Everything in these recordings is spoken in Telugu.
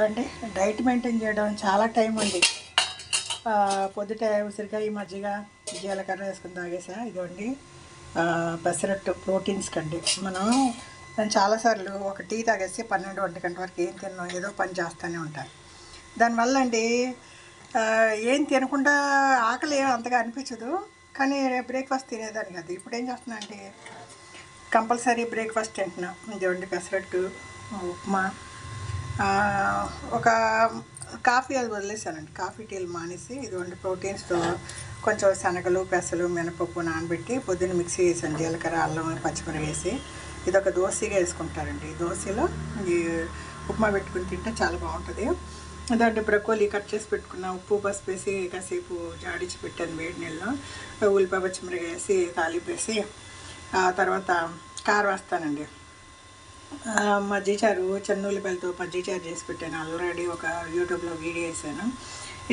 అంటే డైట్ మెయింటైన్ చేయడం చాలా టైం ఉంది. పొద్దుట ఉసిరికాయ మజ్జిగ జీలకర్ర వేసుకుని తాగేసా. ఇదిగోండి పెసరట్టు ప్రోటీన్స్ కండి. నేను చాలాసార్లు ఒక టీ తాగేసి 12-1 గంట వరకు ఏం తిన్నాం ఏదో పని చేస్తూనే ఉంటాను. దానివల్ల అండి ఏం తినకుండా ఆకలి ఏం అంతగా అనిపించదు. కానీ బ్రేక్ఫాస్ట్ తినేదాన్ని కాదు. ఇప్పుడు ఏం చేస్తున్నా అంటే కంపల్సరీ బ్రేక్ఫాస్ట్ తింటున్నా. ఇదిగోండి పెసరట్టు, ఉప్మా, ఒక కాఫీ అది వదిలేసానండి. కాఫీ టీలు మానేసి ఇదిగోండి ప్రోటీన్స్తో కొంచెం శనగలు, పెసలు, మినపప్పు నానబెట్టి పొద్దున్న మిక్సీ వేసాను. జీలకర్ర, అల్లం, పచ్చిమిరపకాయ వేసి ఇదొక దోశగా వేసుకుంటారండి. ఈ దోశలో ఈ ఉప్మా పెట్టుకుని తింటే చాలా బాగుంటుంది. దాంట్లో బ్రకోలీ కట్ చేసి పెట్టుకున్న, ఉప్పు పసుపు వేసి కాసేపు జాడించి పెట్టాను వేడి నీళ్ళలో. ఉల్లిపాయ పచ్చిమిరపకాయ వేసి తాలింపు వేసి తర్వాత కారం వేస్తానండి. మజ్జిచారు చెన్నుల్లిపాయలతో మజ్జిచారు చేసి పెట్టాను. ఆల్రెడీ ఒక యూట్యూబ్లో వీడియో వేసాను.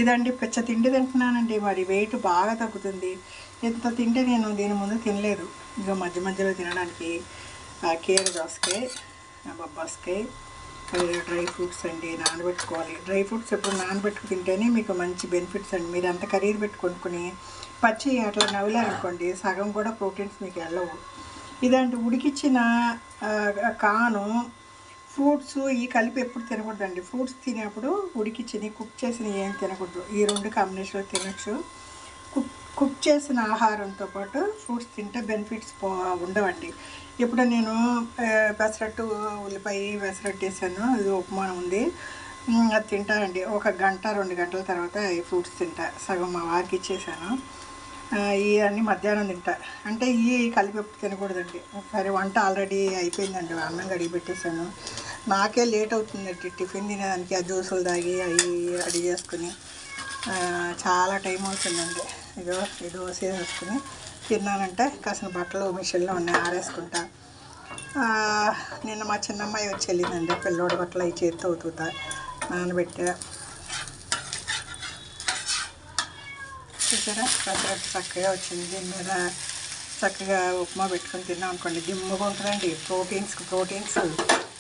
ఇదండి పిచ్చ తిండి తింటున్నానండి. మరి వెయిట్ బాగా తగ్గుతుంది. ఇంత తింటే నేను దీని ముందు తినలేదు. ఇక మధ్య మధ్యలో తినడానికి కీర దోసకాయ, బొబ్బాస్కాయ, డ్రై ఫ్రూట్స్ అండి నానబెట్టుకోవాలి. డ్రై ఫ్రూట్స్ ఎప్పుడు నానబెట్టుకు తింటేనే మీకు మంచి బెనిఫిట్స్ అండి. మీరు అంత ఖరీదు పెట్టి కొనుక్కుని పచ్చి అట్లా నవ్వులారనుకోండి సగం కూడా ప్రోటీన్స్ మీకు వెళ్ళవు. ఇదంటే ఉడికిచ్చిన కాను ఫ్రూట్స్ ఈ కలిపి ఎప్పుడు తినకూడదండి. ఫ్రూట్స్ తినేప్పుడు ఉడికిచ్చినవి కుక్ చేసినవి ఏం తినకూడదు. ఈ రెండు కాంబినేషన్లో తినచ్చు. కుక్ చేసిన ఆహారంతో పాటు ఫ్రూట్స్ తింటే బెనిఫిట్స్ ఉండవండి. ఇప్పుడు నేను పెసరట్టు ఉల్లిపాయ పెసరట్టు వేసాను. అది ఉప్మా ఉంది, అది తింటానండి. 1 గంట 2 గంటల తర్వాత ఈ ఫ్రూట్స్ తింటా. సగం మా వారికి ఇచ్చేసాను. ఇవన్నీ మధ్యాహ్నం తింటా. అంటే ఇవి కలిపి ఎప్పుడు తినకూడదండి. సరే వంట ఆల్రెడీ అయిపోయిందండి. అన్నం కడిగి పెట్టేశాను. నాకే లేట్ అవుతుందండి టిఫిన్ తినేదానికి. ఆ జ్యూసులు తాగి అవి రెడీ చేసుకుని చాలా టైం అవుతుందండి. ఇదో ఈ దోశ వేసుకుని తిన్నానంటే కాసిన బట్టలు మిషన్లో ఉన్నాయి ఆరేసుకుంటా. నిన్న మా చిన్నమ్మాయి వచ్చి వెళ్ళిందండి. పిల్లోడి బట్టలు అవి చేతితో అవుతుందా నానబెట్టా. చూసారా పెసరట్టు చక్కగా వచ్చింది. దీని మీద చక్కగా ఉప్మా పెట్టుకొని తిన్నాం అనుకోండి దిమ్ముగా ఉంటుందండి. ప్రోటీన్స్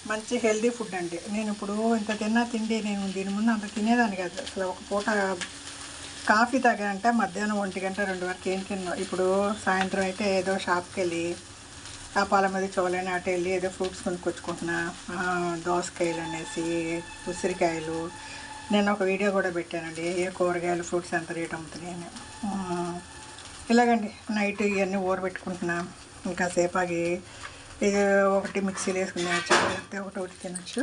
మంచి హెల్దీ ఫుడ్ అండి. నేను ఇప్పుడు ఇంత తిన్నా తిండి నేను దీని ముందు అంత తినేదాన్ని కాదు. అసలు ఒక పూట కాఫీ తాగానంటే మధ్యాహ్నం 1 గంట 2 వరకు ఏం తిన్నాం. ఇప్పుడు సాయంత్రం అయితే ఏదో షాప్కి వెళ్ళి ఆ పాల మీద చూడలేని అటు వెళ్ళి ఏదో ఫ్రూట్స్ కొనుక్కొచ్చుకుంటున్నా. దోసకాయలు అనేసి ఉసిరికాయలు. నేను ఒక వీడియో కూడా పెట్టానండి. ఏ కూరగాయలు ఫ్రూట్స్ ఎంత రేట్ అమ్ముతున్నాయని. ఇలాగండి నైట్ ఇవన్నీ ఊరబెట్టుకుంటున్నా. ఇంకా సేపాగి ఒకటి మిక్సీలో వేసుకుని ఒకటి తినచ్చు.